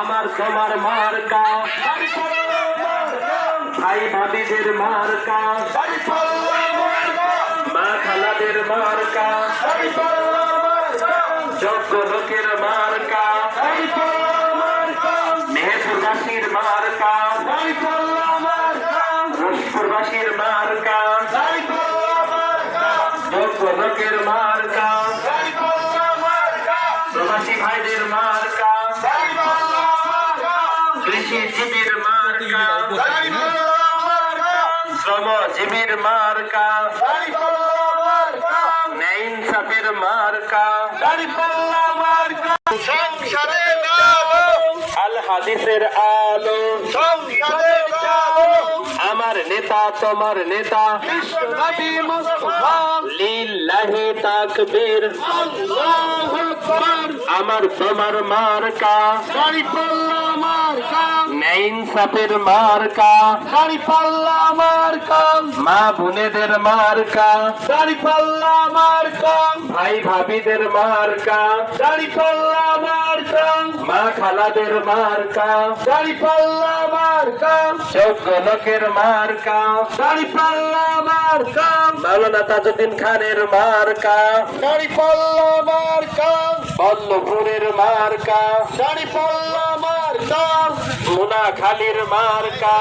আমার তোমার মার্কা ভাই ভাবিদের মার্কা মা খালাদের মার্কা যোগ্য লোকের মার্কা মেহেরপুরবাসীর মার্কা রসপুরবাসীর মার্কা যোগ্য লোকের মার্কা প্রবাসী ভাইদের মার্কা কৃষিজীবীর মার্কা শ্রমজীবীর মার্কা ন্যায় ইনসাফের মার্কা আল হাদিসের আলো আমার নেতা তোমার নেতা লিল্লাহি তাকবীর আমার তোমার মার্কা ন্যায় ইনসাফের মার্কা মা বোনেদের মার্কা ভাই ভাবিদের মার্কা মা খালাদের মার্কা যোগ্য লোকের মার্কা মাওলানা তাজউদ্দিন খানের মার্কা বল্লভপুরের মার্কা মুনাখালীর মার্কা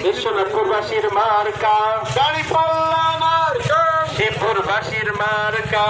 বিশ্বনাথপুরবাসীর মার্কা শিবপুরবাসীর মার্কা